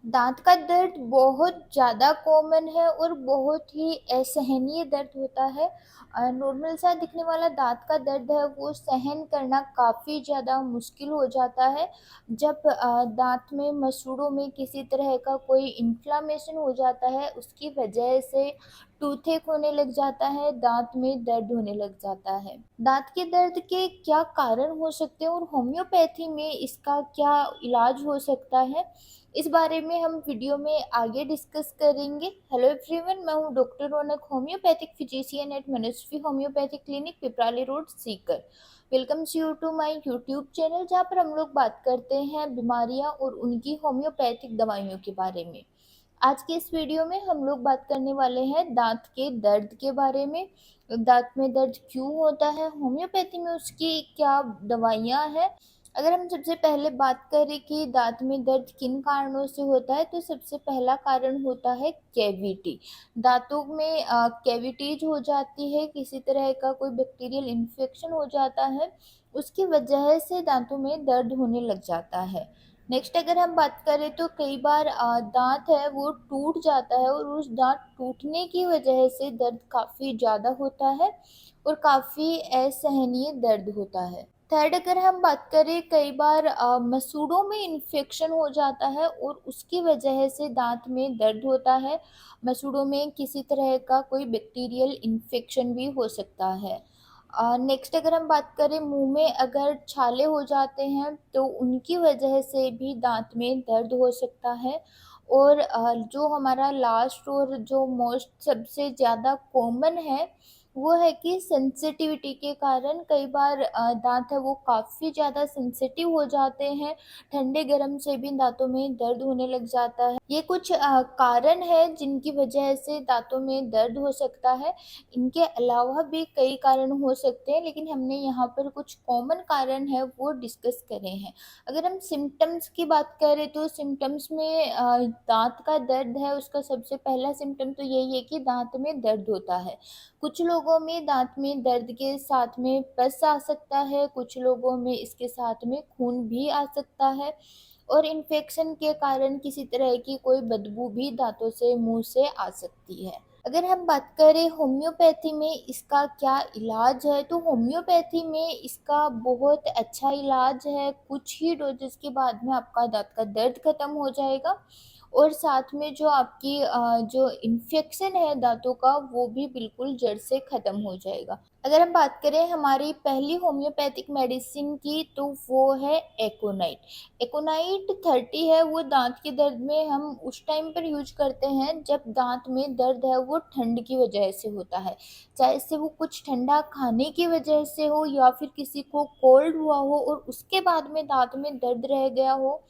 दाँत का दर्द बहुत ज़्यादा कॉमन है और बहुत ही असहनीय दर्द होता है। नॉर्मल सा दिखने वाला दाँत का दर्द है वो सहन करना काफ़ी ज़्यादा मुश्किल हो जाता है। जब दाँत में मसूड़ों में किसी तरह का कोई इन्फ्लेमेशन हो जाता है, उसकी वजह से टूथेक होने लग जाता है, दाँत में दर्द होने लग जाता है। दाँत के दर्द के क्या कारण हो सकते हैं और होम्योपैथी में इसका क्या इलाज हो सकता है, इस बारे में हम वीडियो में आगे डिस्कस करेंगे। हेलो एवरीवन, मैं हूं doctor Raunak, homeopathic physician at Manasvi homeopathic clinic, Piprali road, Sikar. Welcomes you to my YouTube channel, जहां पर हम लोग बात करते हैं बीमारियां और उनकी होम्योपैथिक दवाइयों के बारे में। आज के इस वीडियो में हम लोग बात करने वाले हैं दांत के दर्द के बारे में। दांत में दर्द क्यों होता है, होम्योपैथी में उसकी क्या दवाइयाँ हैं। अगर हम सबसे पहले बात करें कि दांत में दर्द किन कारणों से होता है, तो सबसे पहला कारण होता है कैविटी। दांतों में कैविटीज हो जाती है, किसी तरह का कोई बैक्टीरियल इन्फेक्शन हो जाता है, उसकी वजह से दांतों में दर्द होने लग जाता है। नेक्स्ट अगर हम बात करें तो कई बार दांत है वो टूट जाता है और उस दांत टूटने की वजह से दर्द काफ़ी ज़्यादा होता है और काफ़ी असहनीय दर्द होता है। थर्ड अगर हम बात करें, कई बार मसूड़ों में इन्फेक्शन हो जाता है और उसकी वजह से दांत में दर्द होता है। मसूड़ों में किसी तरह का कोई बैक्टीरियल इन्फेक्शन भी हो सकता है। नेक्स्ट अगर हम बात करें, मुंह में अगर छाले हो जाते हैं तो उनकी वजह से भी दांत में दर्द हो सकता है। और जो हमारा लास्ट और जो मोस्ट सबसे ज़्यादा कॉमन है, वो है कि सेंसिटिविटी के कारण कई बार दांत है वो काफ़ी ज़्यादा सेंसिटिव हो जाते हैं। ठंडे गर्म से भी दांतों में दर्द होने लग जाता है। ये कुछ कारण है जिनकी वजह से दांतों में दर्द हो सकता है। इनके अलावा भी कई कारण हो सकते हैं, लेकिन हमने यहाँ पर कुछ कॉमन कारण है वो डिस्कस करे हैं। अगर हम सिम्टम्स की बात करें तो सिम्टम्स में दांत का दर्द है, उसका सबसे पहला सिम्टम तो यही है कि दांत में दर्द होता है। कुछ लोगों में दांत में दर्द के साथ में पस आ सकता है, कुछ लोगों में इसके साथ में खून भी आ सकता है और इन्फेक्शन के कारण किसी तरह की कोई बदबू भी दांतों से मुंह से आ सकती है। अगर हम बात करें होम्योपैथी में इसका क्या इलाज है, तो होम्योपैथी में इसका बहुत अच्छा इलाज है। कुछ ही डोजेस के बाद में आपका दांत का दर्द खत्म हो जाएगा और साथ में जो आपकी जो इन्फेक्शन है दांतों का, वो भी बिल्कुल जड़ से ख़त्म हो जाएगा। अगर हम बात करें हमारी पहली होम्योपैथिक मेडिसिन की, तो वो है एकोनाइट। एकोनाइट 30 है, वो दांत के दर्द में हम उस टाइम पर यूज करते हैं जब दांत में दर्द है वो ठंड की वजह से होता है, चाहे से वो कुछ ठंडा खाने की वजह से हो या फिर किसी को कोल्ड हुआ हो और उसके बाद में दांत में दर्द रह गया हो।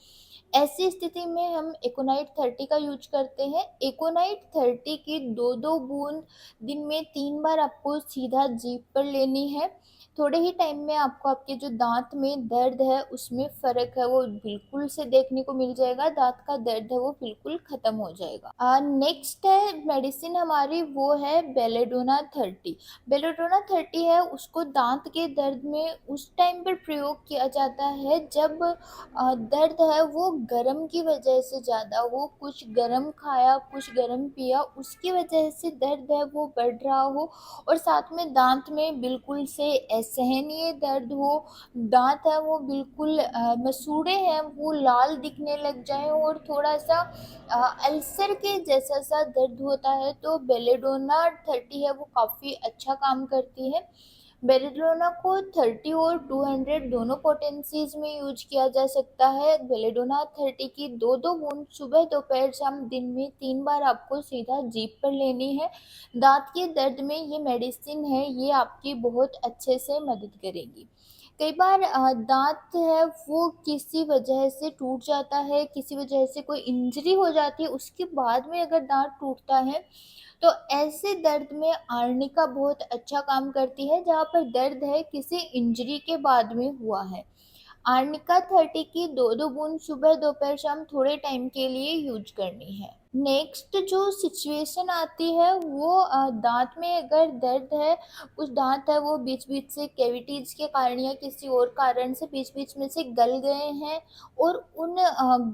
ऐसी स्थिति में हम एकोनाइट 30 का यूज करते हैं। एकोनाइट 30 की दो दो बूंद दिन में 3 बार आपको सीधा जीभ पर लेनी है। थोड़े ही टाइम में आपको आपके जो दांत में दर्द है उसमें फ़र्क है वो बिल्कुल से देखने को मिल जाएगा, दांत का दर्द है वो बिल्कुल ख़त्म हो जाएगा। नेक्स्ट है मेडिसिन हमारी, वो है बेलेडोना 30। बेलेडोना 30 है, उसको दांत के दर्द में उस टाइम पर प्रयोग किया जाता है जब दर्द है वो गरम की वजह से ज़्यादा हो, कुछ गरम खाया, कुछ गरम पिया, उसकी वजह से दर्द है वो बढ़ रहा हो और साथ में दांत में बिल्कुल से असहनीय दर्द हो, दांत है वो बिल्कुल मसूड़े हैं वो लाल दिखने लग जाएं और थोड़ा सा अल्सर के जैसा सा दर्द होता है, तो बेलेडोना 30 है वो काफ़ी अच्छा काम करती है। बेलेडोना को 30 और 200 दोनों पोटेंसीज में यूज किया जा सकता है। बेलेडोना 30 की दो दो बूंद सुबह दोपहर शाम दिन में 3 बार आपको सीधा जीभ पर लेनी है। दांत के दर्द में ये मेडिसिन है, ये आपकी बहुत अच्छे से मदद करेगी। कई बार दांत है वो किसी वजह से टूट जाता है, किसी वजह से कोई इंजरी हो जाती है, उसके बाद में अगर दांत टूटता है तो ऐसे दर्द में आर्निका बहुत अच्छा काम करती है, जहाँ पर दर्द है किसी इंजरी के बाद में हुआ है। आर्निका 30 की दो दो बूंद सुबह दोपहर शाम थोड़े टाइम के लिए यूज करनी है। नेक्स्ट जो सिचुएशन आती है वो दाँत में अगर दर्द है, कुछ दाँत है वो बीच-बीच से कैविटीज़ के कारण या किसी और कारण से बीच-बीच में से गल गए हैं और उन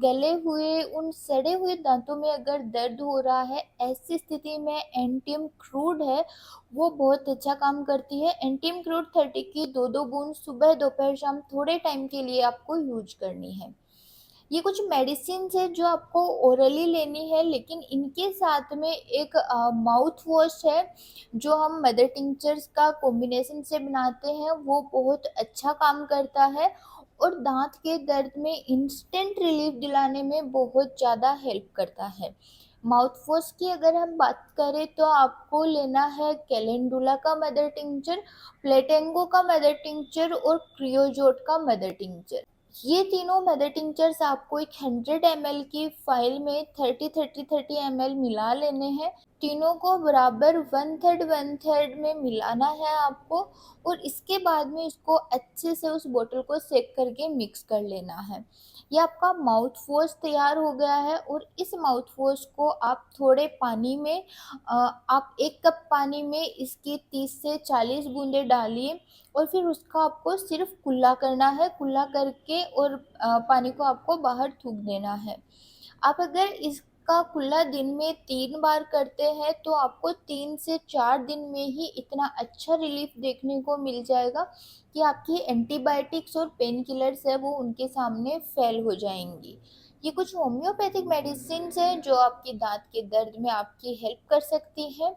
गले हुए, उन सड़े हुए दाँतों में अगर दर्द हो रहा है, ऐसी स्थिति में एंटियम क्रूड है, वो बहुत अच्छा काम करती है। एंटियम क्रूड 30 की 2-2 बूँद सुबह, दोपहर, शाम थोड़े टाइम के लिए आपको यूज़ करनी है। ये कुछ मेडिसिन्स है जो आपको ओरली लेनी है, लेकिन इनके साथ में एक माउथ वॉश है जो हम मदर टिंचर्स का कॉम्बिनेशन से बनाते हैं, वो बहुत अच्छा काम करता है और दांत के दर्द में इंस्टेंट रिलीफ दिलाने में बहुत ज़्यादा हेल्प करता है। माउथ वॉश की अगर हम बात करें तो आपको लेना है कैलेंडुला का मदर टिंचर, प्लेटेंगो का मदर टिंचर और क्रियोजोट का मदर टिंचर। ये तीनों मदर टिंचर्स आपको एक 100 ml की फाइल में 30-30-30 ml मिला लेने हैं। तीनों को बराबर 1/3 में मिलाना है आपको और इसके बाद में इसको अच्छे से उस बोतल को सेक करके मिक्स कर लेना है। ये आपका माउथ वॉश तैयार हो गया है और इस माउथ वॉश को आप थोड़े पानी में आप 1 कप पानी में इसकी 30 से 40 बूंदें डालिए और फिर उसका आपको सिर्फ कुल्ला करना है। कुल्ला करके और पानी को आपको बाहर थूक देना है। आप अगर इसका कुल्ला दिन में 3 बार करते हैं तो आपको 3 से 4 दिन में ही इतना अच्छा रिलीफ देखने को मिल जाएगा कि आपकी एंटीबायोटिक्स और पेन किलर्स है वो उनके सामने फेल हो जाएंगी। ये कुछ होम्योपैथिक मेडिसिन हैं जो आपके दांत के दर्द में आपकी हेल्प कर सकती हैं,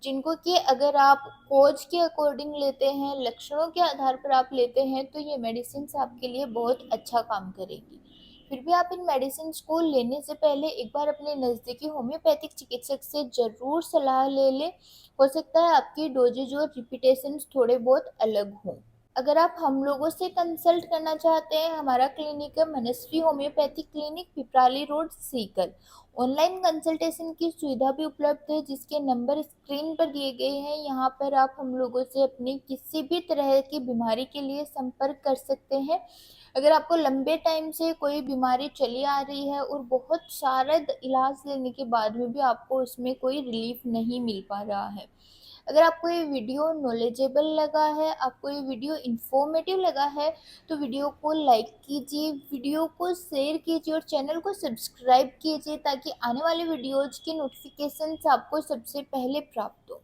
जिनको कि अगर आप कोच के अकॉर्डिंग लेते हैं, लक्षणों के आधार पर आप लेते हैं, तो ये मेडिसिन्स आपके लिए बहुत अच्छा काम करेगी। फिर भी आप इन मेडिसिन्स को लेने से पहले एक बार अपने नज़दीकी होम्योपैथिक चिकित्सक से ज़रूर सलाह ले लें। हो सकता है आपकी डोजेज और रिपीटेशंस थोड़े बहुत अलग हों। अगर आप हम लोगों से कंसल्ट करना चाहते हैं, हमारा क्लिनिक है Manasvi homeopathic clinic, Piprali road, Sikar. Online consultation की सुविधा भी उपलब्ध है जिसके नंबर स्क्रीन पर दिए गए हैं। यहाँ पर आप हम लोगों से अपनी किसी भी तरह की बीमारी के लिए संपर्क कर सकते हैं। अगर आपको लंबे टाइम से कोई बीमारी चली आ रही है और बहुत सारा इलाज लेने के बाद में भी आपको उसमें कोई रिलीफ नहीं मिल पा रहा है, अगर आपको ये वीडियो नॉलेजेबल लगा है, आपको ये वीडियो इन्फॉर्मेटिव लगा है, तो वीडियो को लाइक कीजिए, वीडियो को शेयर कीजिए और चैनल को सब्सक्राइब कीजिए ताकि आने वाले वीडियोज़ की नोटिफिकेशंस आपको सबसे पहले प्राप्त हो।